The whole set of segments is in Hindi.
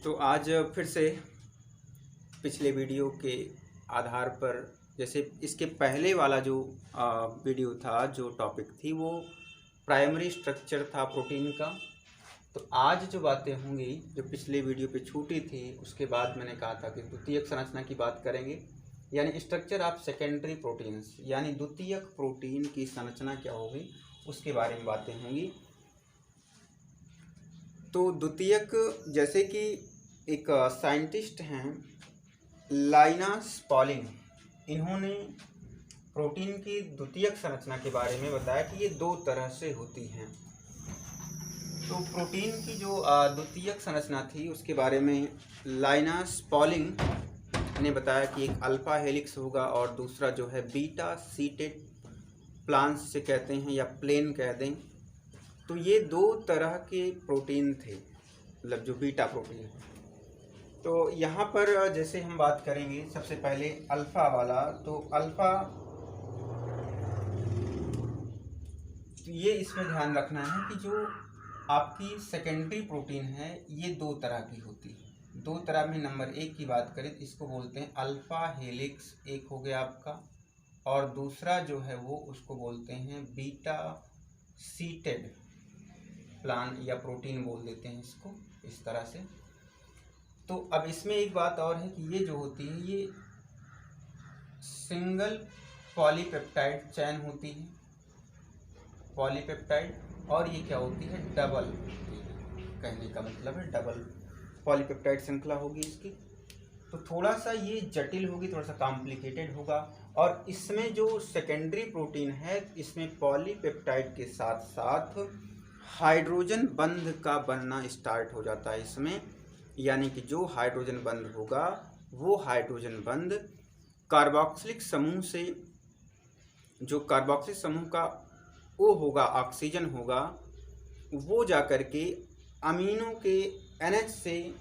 तो आज फिर से पिछले वीडियो के आधार पर, जैसे इसके पहले वाला जो वीडियो था, जो टॉपिक थी वो प्राइमरी स्ट्रक्चर था प्रोटीन का। तो आज जो बातें होंगी जो पिछले वीडियो पे छूटी थी, उसके बाद मैंने कहा था कि द्वितीयक संरचना की बात करेंगे, यानी स्ट्रक्चर ऑफ सेकेंडरी प्रोटीन्स, यानी द्वितीयक प्रोटीन की संरचना क्या होगी उसके बारे में बातें होंगी। तो द्वितीयक, जैसे कि एक साइंटिस्ट हैं लाइनास पॉलिंग, इन्होंने प्रोटीन की द्वितीयक संरचना के बारे में बताया कि ये दो तरह से होती हैं। तो प्रोटीन की जो द्वितीयक संरचना थी उसके बारे में लाइनास पॉलिंग ने बताया कि एक अल्फा हेलिक्स होगा और दूसरा जो है बीटा सीटेड प्लान्स से कहते हैं या प्लेन कह दें। तो ये दो तरह के प्रोटीन थे, मतलब जो बीटा प्रोटीन है। तो यहाँ पर जैसे हम बात करेंगे सबसे पहले अल्फ़ा वाला, तो अल्फ़ा, तो ये इसमें ध्यान रखना है कि जो आपकी सेकेंडरी प्रोटीन है ये दो तरह की होती है। दो तरह में नंबर एक की बात करें तो इसको बोलते हैं अल्फ़ा हेलिक्स, एक हो गया आपका, और दूसरा जो है वो उसको बोलते हैं बीटा सीटेड प्लान या प्रोटीन बोल देते हैं इसको, इस तरह से। तो अब इसमें एक बात और है कि ये जो होती है ये सिंगल पॉलीपेप्टाइड चैन होती है, पॉलीपेप्टाइड, और ये क्या होती है, डबल होती है। कहने का मतलब है डबल पॉलीपेप्टाइड श्रृंखला होगी इसकी। तो थोड़ा सा ये जटिल होगी, थोड़ा सा कॉम्प्लिकेटेड होगा। और इसमें जो सेकेंडरी प्रोटीन है इसमें पॉलीपेप्टाइड के साथ साथ हाइड्रोजन बंध का बनना स्टार्ट हो जाता है इसमें, यानी कि जो हाइड्रोजन बंध होगा वो हाइड्रोजन बंध कार्बोक्सिलिक समूह से, जो कार्बोक्सिलिक समूह का वो होगा, ऑक्सीजन होगा, वो जा कर के अमीनो के NH से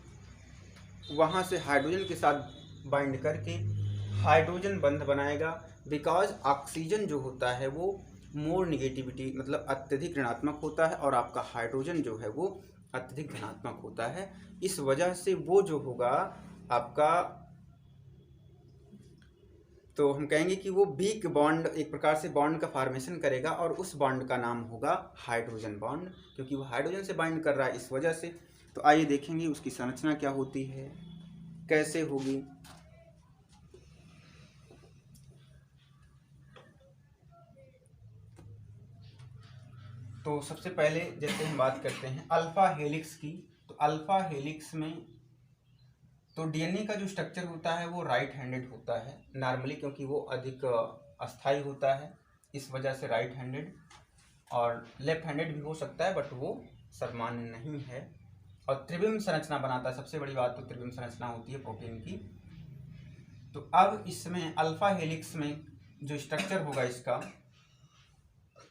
वहाँ से हाइड्रोजन के साथ बाइंड करके हाइड्रोजन बंध बनाएगा। बिकॉज ऑक्सीजन जो होता है वो मोर निगेटिविटी, मतलब अत्यधिक ऋणात्मक होता है, और आपका हाइड्रोजन जो है वो अत्यधिक धनात्मक होता है। इस वजह से वो जो होगा आपका, तो हम कहेंगे कि वो वीक बॉन्ड, एक प्रकार से बॉन्ड का फॉर्मेशन करेगा, और उस बॉन्ड का नाम होगा हाइड्रोजन बॉन्ड, क्योंकि वो हाइड्रोजन से बाइंड कर रहा है इस वजह से। तो आइए देखेंगे उसकी संरचना क्या होती है, कैसे होगी। तो सबसे पहले जैसे हम बात करते हैं अल्फा हेलिक्स की, तो अल्फा हेलिक्स में तो DNA का जो स्ट्रक्चर होता है वो राइट हैंडेड होता है नॉर्मली, क्योंकि वो अधिक अस्थायी होता है, इस वजह से राइट हैंडेड, और लेफ्ट हैंडेड भी हो सकता है बट वो सर्वमान्य नहीं है। और त्रिविम संरचना बनाता है, सबसे बड़ी बात तो त्रिविम संरचना होती है प्रोटीन की। तो अब इसमें अल्फा हेलिक्स में जो स्ट्रक्चर होगा इसका,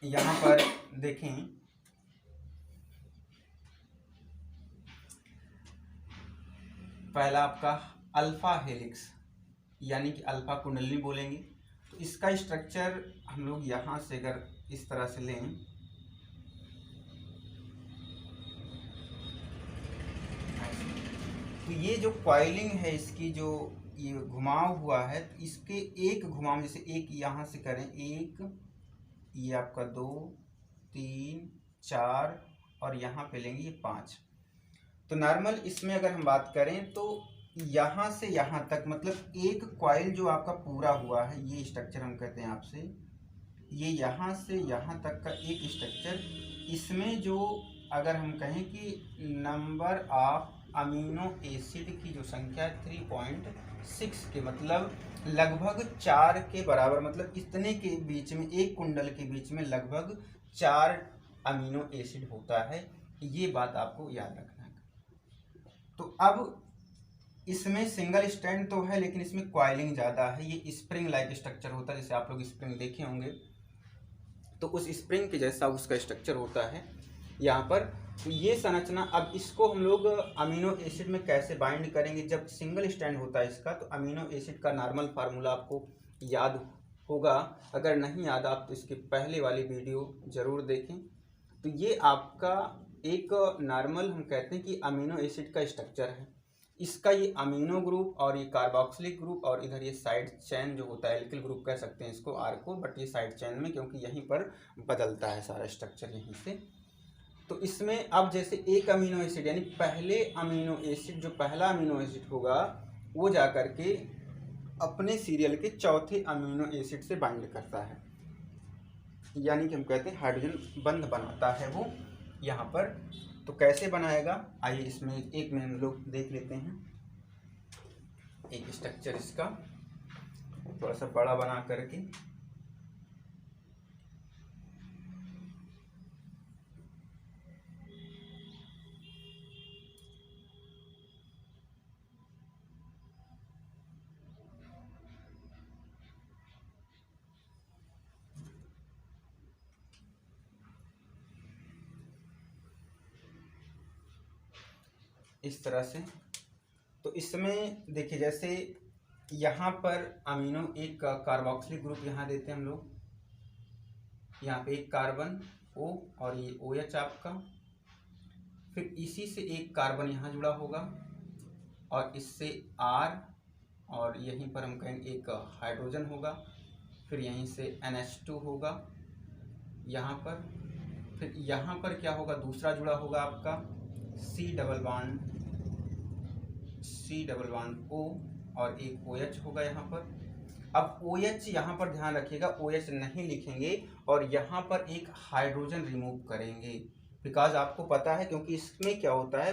यहाँ पर देखें, पहला आपका अल्फा हेलिक्स, यानी कि अल्फा कुंडली बोलेंगे। तो इसका स्ट्रक्चर हम लोग यहाँ से अगर इस तरह से लें, तो ये जो कॉइलिंग है इसकी, जो ये घुमाव हुआ है, तो इसके एक घुमाव, जैसे एक यहाँ से करें, एक, ये आपका 2, 3, 4, और यहाँ पे लेंगे ये 5। तो नॉर्मल इसमें अगर हम बात करें तो यहाँ से यहाँ तक, मतलब एक कॉइल जो आपका पूरा हुआ है, ये स्ट्रक्चर हम कहते हैं आपसे, ये यहाँ से यहाँ तक का एक स्ट्रक्चर, इसमें जो अगर हम कहें कि नंबर ऑफ अमीनो एसिड की जो संख्या 3.6 के, मतलब लगभग 4 के बराबर, मतलब इतने के बीच में, एक कुंडल के बीच में लगभग 4 अमीनो एसिड होता है। ये बात आपको याद रखना है। तो अब इसमें सिंगल स्ट्रैंड तो है लेकिन इसमें कॉइलिंग ज़्यादा है, ये स्प्रिंग लाइक स्ट्रक्चर होता है, जैसे आप लोग स्प्रिंग देखे होंगे, तो उस स्प्रिंग के जैसा उसका स्ट्रक्चर होता है यहाँ पर। तो ये संरचना, अब इसको हम लोग अमीनो एसिड में कैसे बाइंड करेंगे, जब सिंगल स्ट्रैंड होता है इसका, तो अमीनो एसिड का नॉर्मल फार्मूला आपको याद होगा, अगर नहीं याद आप तो इसके पहले वाली वीडियो ज़रूर देखें। तो ये आपका एक नॉर्मल, हम कहते हैं कि अमीनो एसिड का स्ट्रक्चर है। इसका ये अमीनो ग्रुप और ये कार्बोक्सिलिक ग्रुप और इधर ये साइड चेन जो होता है एल्किल ग्रुप कह सकते हैं इसको आर को, बट ये साइड चेन में क्योंकि यहीं पर बदलता है सारा स्ट्रक्चर यहीं से। तो इसमें अब जैसे एक अमीनो एसिड यानी पहले अमीनो एसिड जो पहला अमीनो एसिड होगा वो जा कर के अपने सीरियल के चौथे अमीनो एसिड से बाइंड करता है, यानी कि हम कहते हैं हाइड्रोजन बंध बनाता है वो यहाँ पर। तो कैसे बनाएगा आइए इसमें एक में हम लोग देख लेते हैं एक स्ट्रक्चर इसका थोड़ा सा बड़ा बना करके। इस तरह से तो इसमें देखिए जैसे यहाँ पर अमीनो एक कार्बोक्सिलिक ग्रुप यहाँ देते हैं हम लोग, यहाँ पे एक कार्बन O और ये OH आपका, फिर इसी से एक कार्बन यहाँ जुड़ा होगा और इससे R और यहीं पर हम कहेंगे एक हाइड्रोजन होगा, फिर यहीं से NH2 होगा यहाँ पर, फिर यहाँ पर क्या होगा दूसरा जुड़ा होगा आपका C डबल बॉन्ड O और एक OH होगा यहाँ पर। अब OH यहाँ पर ध्यान रखिएगा OH नहीं लिखेंगे और यहाँ पर एक हाइड्रोजन रिमूव करेंगे, बिकॉज आपको पता है क्योंकि इसमें क्या होता है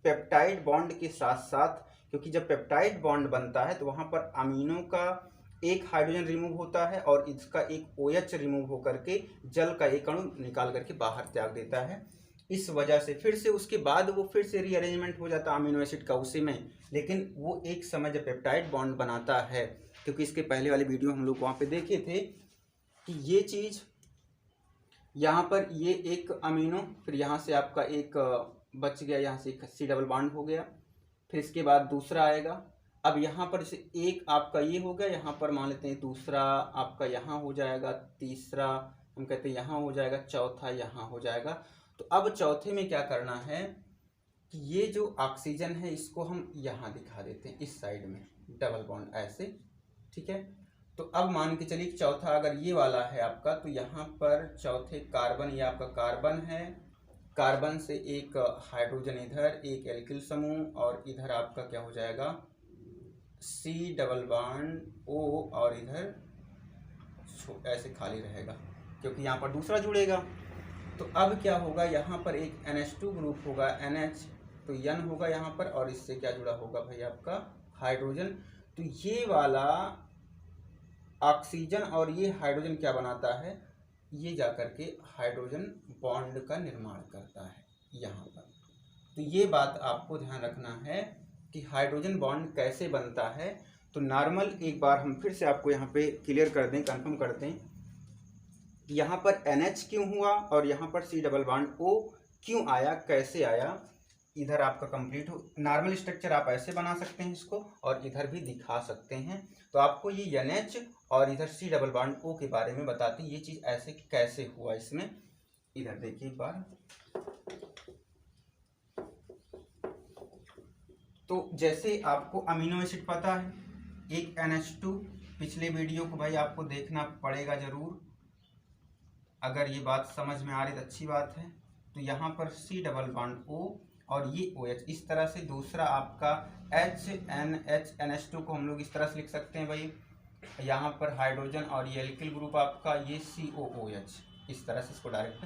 पेप्टाइड बॉन्ड के साथ साथ, क्योंकि जब पेप्टाइड बॉन्ड बनता है तो वहाँ पर अमीनो का एक हाइड्रोजन रिमूव होता है और इसका एक OH रिमूव होकर के जल का एक अणु निकाल करके बाहर त्याग देता है। इस वजह से फिर से उसके बाद वो फिर से रीअरेंजमेंट हो जाता है अमीनो एसिड का उसी में, लेकिन वो एक समय जब पेप्टाइड बॉन्ड बनाता है, क्योंकि इसके पहले वाली वीडियो हम लोग वहाँ पे देखे थे कि ये चीज़ यहाँ पर ये एक अमीनो, फिर यहाँ से आपका एक बच गया, यहाँ से एक C डबल बॉन्ड हो गया, फिर इसके बाद दूसरा आएगा। अब यहाँ पर से एक आपका ये हो गया, यहाँ पर मान लेते हैं दूसरा आपका यहाँ हो जाएगा, तीसरा हम कहते हैं यहाँ हो जाएगा, चौथा यहाँ हो जाएगा। तो अब चौथे में क्या करना है कि ये जो ऑक्सीजन है इसको हम यहाँ दिखा देते हैं इस साइड में डबल बॉन्ड ऐसे, ठीक है। तो अब मान के चलिए चौथा अगर ये वाला है आपका तो यहाँ पर चौथे कार्बन, ये आपका कार्बन है, कार्बन से एक हाइड्रोजन इधर, एक एल्किल समूह और इधर आपका क्या हो जाएगा C डबल बॉन्ड O और इधर ऐसे खाली रहेगा क्योंकि यहाँ पर दूसरा जुड़ेगा। तो अब क्या होगा यहाँ पर एक NH2 ग्रुप होगा NH, तो N होगा यहाँ पर और इससे क्या जुड़ा होगा भाई आपका हाइड्रोजन। तो ये वाला ऑक्सीजन और ये हाइड्रोजन क्या बनाता है, ये जाकर के हाइड्रोजन बॉन्ड का निर्माण करता है यहाँ पर। तो ये बात आपको ध्यान रखना है कि हाइड्रोजन बॉन्ड कैसे बनता है। तो नॉर्मल एक बार हम फिर से आपको यहाँ पे क्लियर कर दें, कंफर्म कर दें कि यहाँ पर NH क्यों हुआ और यहाँ पर C डबल बॉन्ड O क्यों आया, कैसे आया। इधर आपका कंप्लीट हो, नॉर्मल स्ट्रक्चर आप ऐसे बना सकते हैं इसको और इधर भी दिखा सकते हैं। तो आपको ये NH और इधर C डबल बॉन्ड O के बारे में बताते हैं ये चीज़ ऐसे कैसे हुआ इसमें। इधर देखिए एक बार, तो जैसे आपको अमीनो एसिड पता है एक NH2, पिछले वीडियो को भाई आपको देखना पड़ेगा ज़रूर, अगर ये बात समझ में आ रही तो अच्छी बात है। तो यहाँ पर C डबल बॉन्ड O और ये OH, इस तरह से दूसरा आपका NH2 को हम लोग इस तरह से लिख सकते हैं भाई, यहाँ पर हाइड्रोजन और ये एल्किल ग्रुप आपका ये COOH, इस तरह से इसको डायरेक्ट।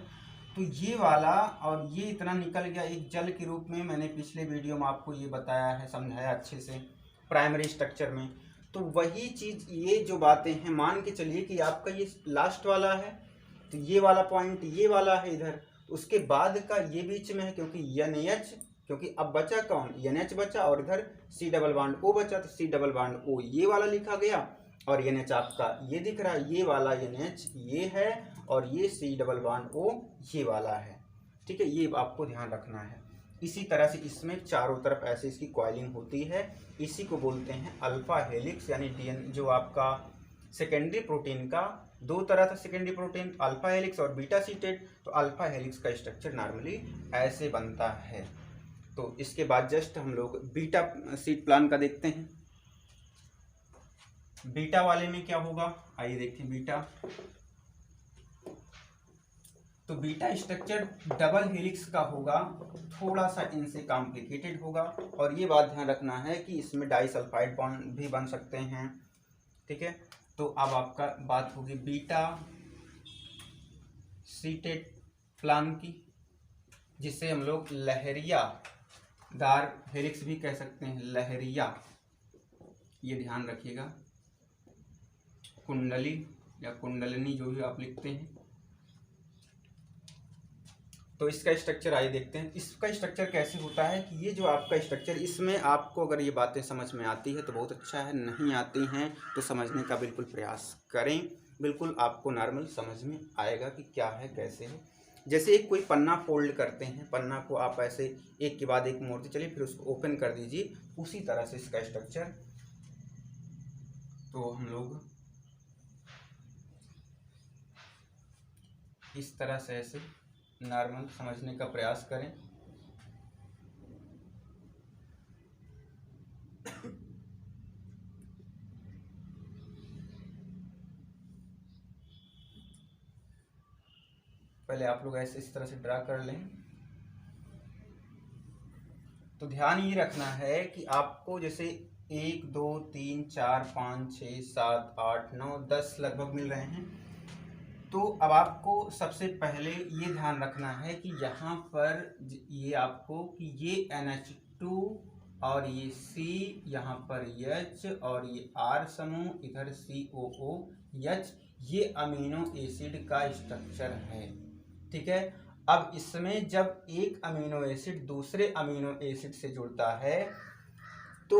तो ये वाला और ये इतना निकल गया एक जल के रूप में, मैंने पिछले वीडियो में आपको ये बताया है, समझाया अच्छे से प्राइमरी स्ट्रक्चर में। तो वही चीज़ ये जो बातें हैं, मान के चलिए कि आपका ये लास्ट वाला है तो ये वाला पॉइंट ये वाला है इधर, उसके बाद का ये बीच में है क्योंकि NH, क्योंकि अब बचा कौन NH बचा और इधर C डबल बॉन्ड O बचा, तो C डबल बॉन्ड O ये वाला लिखा गया और NH आपका ये दिख रहा है, ये वाला NH ये है और ये C डबल बॉन्ड O ये वाला है, ठीक है। ये आपको ध्यान रखना है। इसी तरह से इसमें चारों तरफ ऐसे इसकी कॉइलिंग होती है, इसी को बोलते हैं अल्फा हेलिक्स, यानी DNA जो आपका सेकेंडरी प्रोटीन का दो तरह था सेकेंडरी प्रोटीन, अल्फा हेलिक्स और बीटा सीटेड। तो अल्फा हेलिक्स का स्ट्रक्चर नॉर्मली ऐसे बनता है। तो इसके बाद जस्ट हम लोग बीटा सीट प्लान का देखते हैं। बीटा वाले में क्या होगा, आइए देखें बीटा। तो बीटा स्ट्रक्चर डबल हेलिक्स का होगा, थोड़ा सा इनसे कॉम्प्लिकेटेड होगा, और ये बात ध्यान रखना है कि इसमें डाइसल्फाइड बॉन्ड भी बन सकते हैं, ठीक है। तो अब आपका बात होगी बीटा सीटेड प्लान की, जिसे हम लोग लहरिया दार हेलिक्स भी कह सकते हैं, लहरिया, ये ध्यान रखिएगा, कुंडली या कुंडलनी जो भी आप लिखते हैं। तो इसका स्ट्रक्चर आइए देखते हैं। इसका स्ट्रक्चर कैसे होता है कि ये जो आपका स्ट्रक्चर, इसमें आपको अगर ये बातें समझ में आती है तो बहुत अच्छा है, नहीं आती हैं तो समझने का बिल्कुल प्रयास करें, बिल्कुल आपको नॉर्मल समझ में आएगा कि क्या है कैसे है। जैसे एक कोई पन्ना फोल्ड करते हैं, पन्ना को आप ऐसे एक के बाद एक मोड़ते चलिए, फिर उसको ओपन कर दीजिए, उसी तरह से इसका स्ट्रक्चर। तो हम लोग इस तरह से ऐसे नॉर्मल समझने का प्रयास करें। पहले आप लोग ऐसे इस तरह से ड्रा कर लें। तो ध्यान ये रखना है कि आपको जैसे 1 2 3 4 5 6 7 8 9 10 लगभग मिल रहे हैं। तो अब आपको सबसे पहले ये ध्यान रखना है कि यहाँ पर ये आपको कि ये NH2 और ये C, यहाँ पर H और ये R समूह, इधर COOH, ये अमीनो एसिड का स्ट्रक्चर है, ठीक है। अब इसमें जब एक अमीनो एसिड दूसरे अमीनो एसिड से जुड़ता है तो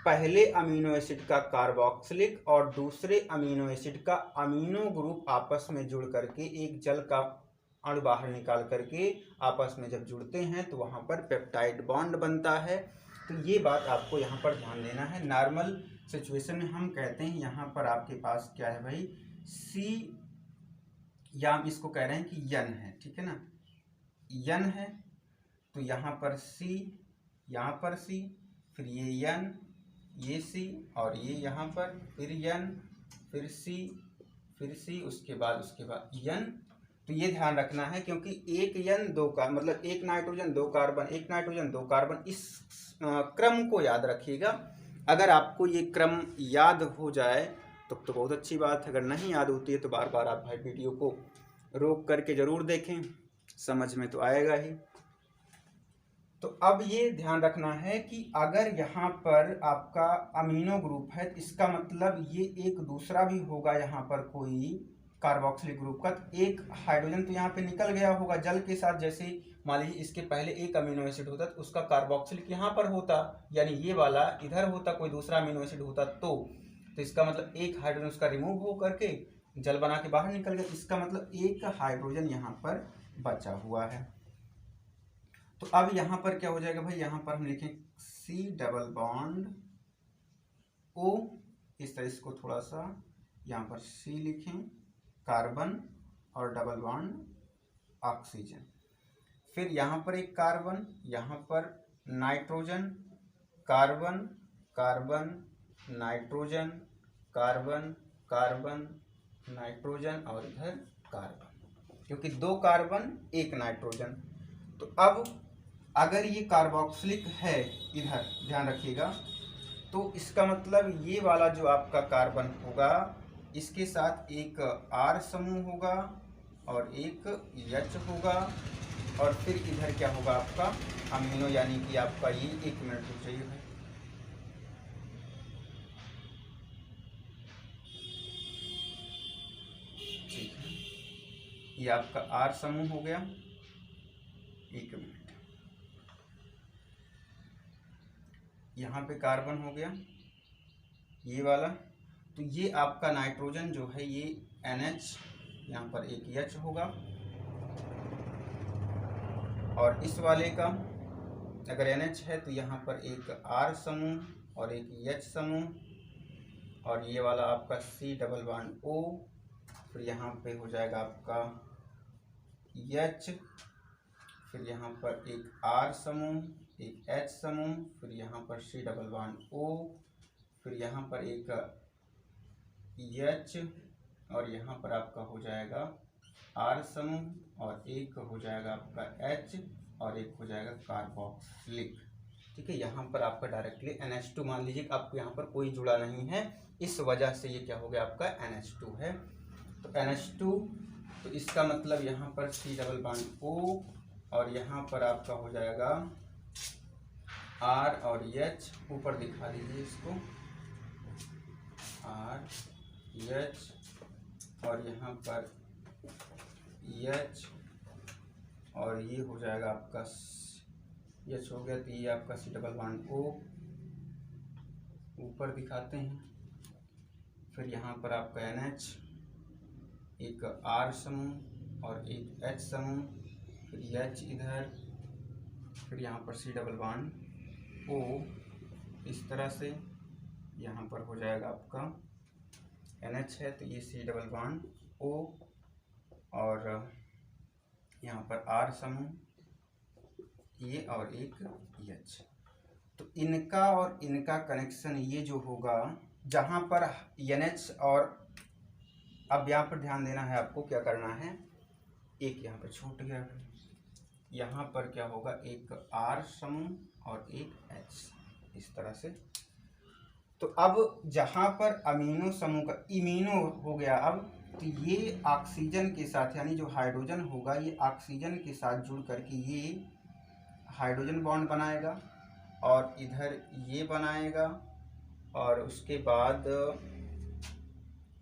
पहले अमीनो एसिड का कार्बोक्सिलिक और दूसरे अमीनो एसिड का अमीनो ग्रुप आपस में जुड़ करके एक जल का अणु बाहर निकाल करके आपस में जब जुड़ते हैं तो वहाँ पर पेप्टाइड बॉन्ड बनता है। तो ये बात आपको यहाँ पर ध्यान देना है। नॉर्मल सिचुएशन में हम कहते हैं यहाँ पर आपके पास क्या है भाई, सी, या हम इसको कह रहे हैं कि यन है, ठीक है ना, यन है। तो यहाँ पर सी, यहाँ पर सी, फिर ये यन, ये सी, और ये यहाँ पर फिर यन, फिर सी, फिर सी, उसके बाद यन। तो ये ध्यान रखना है क्योंकि एक यन दो का मतलब एक नाइट्रोजन दो कार्बन, एक नाइट्रोजन दो कार्बन, इस क्रम को याद रखिएगा। अगर आपको ये क्रम याद हो जाए तो बहुत अच्छी बात है, अगर नहीं याद होती है तो बार बार आप भाई वीडियो को रोक करके ज़रूर देखें, समझ में तो आएगा ही। तो अब ये ध्यान रखना है कि अगर यहाँ पर आपका अमीनो ग्रुप है तो इसका मतलब ये एक दूसरा भी होगा, यहाँ पर कोई कार्बोक्सिलिक ग्रुप का, तो एक हाइड्रोजन तो यहाँ पे निकल गया होगा जल के साथ। जैसे मान लीजिए इसके पहले एक अमीनो एसिड होता तो उसका कार्बोक्सिलिक यहाँ पर होता, यानी ये वाला इधर होता, कोई दूसरा अमीनो एसिड होता तो इसका मतलब एक हाइड्रोजन उसका रिमूव हो करके जल बना के बाहर निकल गया, इसका मतलब एक हाइड्रोजन यहाँ पर बचा हुआ है। तो अब यहाँ पर क्या हो जाएगा भाई, यहाँ पर हम लिखें C डबल बॉन्ड O, इस तरह इसको थोड़ा सा यहाँ पर C लिखें, कार्बन और डबल बॉन्ड ऑक्सीजन, फिर यहाँ पर एक कार्बन, यहाँ पर nitrogen, carbon carbon nitrogen, carbon carbon nitrogen, और इधर कार्बन, क्योंकि दो कार्बन एक नाइट्रोजन। तो अब अगर ये कार्बोक्सिलिक है इधर ध्यान रखिएगा, तो इसका मतलब ये वाला जो आपका कार्बन होगा इसके साथ एक R समूह होगा और एक H होगा, और फिर इधर क्या होगा आपका अमीनो, यानी कि आपका ये, एक मिनट रुक जाइए भाई, ठीक है, ये आपका R समूह हो गया, एक मिनट, यहाँ पे कार्बन हो गया ये वाला, तो ये आपका नाइट्रोजन जो है ये NH, यहाँ पर एक H होगा, और इस वाले का अगर NH है तो यहाँ पर एक R समूह और एक H समूह, और ये वाला आपका C डबल बॉन्ड O, फिर यहाँ पे हो जाएगा आपका H, फिर यहाँ पर एक R समूह एक H समूह, फिर यहाँ पर C डबल बॉन्ड O, फिर यहाँ पर एक H, और यहाँ पर आपका हो जाएगा R समूह, और एक हो जाएगा आपका H, और एक हो जाएगा कार्बोक्सिलिक। ठीक है, यहाँ पर आपका डायरेक्टली NH2 मान लीजिए आपको यहाँ पर कोई जुड़ा नहीं है, इस वजह से ये क्या हो गया आपका NH2 है। तो NH2, तो इसका मतलब यहाँ पर C डबल बॉन्ड O, और यहाँ पर आपका हो जाएगा R और H, ऊपर दिखा दीजिए इसको, R H, और यहाँ पर H, और ये हो जाएगा आपका H हो गया, तो ये आपका C डबल बॉन्ड O ऊपर दिखाते हैं। फिर यहाँ पर आपका NH, एक R समूह और एक H समूह, फिर H इधर, फिर यहाँ पर C डबल बॉन्ड O, इस तरह से यहाँ पर हो जाएगा आपका NH है, तो ये C डबल बॉन्ड O, और यहाँ पर R समूह ये, और एक H। तो इनका और इनका कनेक्शन ये जो होगा, जहाँ पर NH, और अब यहाँ पर ध्यान देना है आपको, क्या करना है, एक यहाँ पर छूट गया, यहाँ पर क्या होगा, एक R समूह और एक H, इस तरह से। तो अब जहाँ पर अमीनो समूह का इमीनो हो गया, अब तो ये ऑक्सीजन के साथ, यानी जो हाइड्रोजन होगा ये ऑक्सीजन के साथ जुड़ करके ये हाइड्रोजन बॉन्ड बनाएगा, और इधर ये बनाएगा, और उसके बाद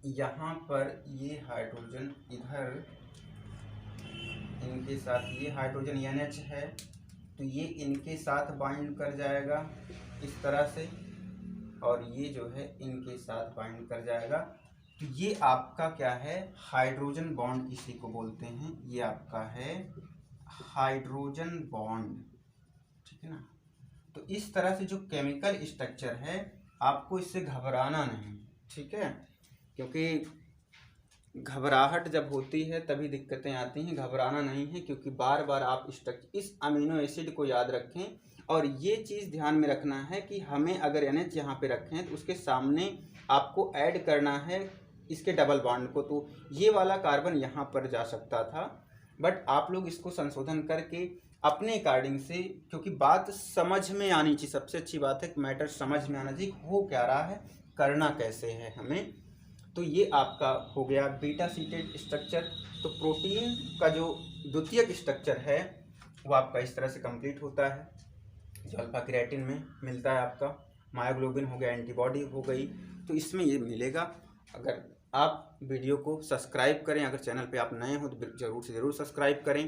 यहाँ पर ये हाइड्रोजन इधर इनके साथ, ये हाइड्रोजन NH है, तो ये इनके साथ बाइंड कर जाएगा इस तरह से, और ये जो है इनके साथ बाइंड कर जाएगा। तो ये आपका क्या है, हाइड्रोजन बॉन्ड इसी को बोलते हैं, ये आपका है हाइड्रोजन बॉन्ड। ठीक है ना। तो इस तरह से जो केमिकल स्ट्रक्चर है, आपको इससे घबराना नहीं, ठीक है, क्योंकि घबराहट जब होती है तभी दिक्कतें आती हैं, घबराना नहीं है, क्योंकि बार बार आप इस अमीनो एसिड को याद रखें, और ये चीज़ ध्यान में रखना है कि हमें अगर NH यहाँ पे रखें तो उसके सामने आपको ऐड करना है इसके डबल बॉन्ड को, तो ये वाला कार्बन यहाँ पर जा सकता था, बट आप लोग इसको संशोधन करके अपने अकॉर्डिंग से, क्योंकि बात समझ में आनी चाहिए, सबसे अच्छी बात है मैटर समझ में आना चाहिए, हो क्या रहा है, करना कैसे है हमें। तो ये आपका हो गया बीटा सीटेड स्ट्रक्चर। तो प्रोटीन का जो द्वितीयक स्ट्रक्चर है वो आपका इस तरह से कंप्लीट होता है, जो अल्फा क्रिएटिन में मिलता है आपका, मायोग्लोबिन हो गया, एंटीबॉडी हो गई, तो इसमें ये मिलेगा। अगर आप वीडियो को सब्सक्राइब करें, अगर चैनल पे आप नए हो तो ज़रूर से ज़रूर सब्सक्राइब करें।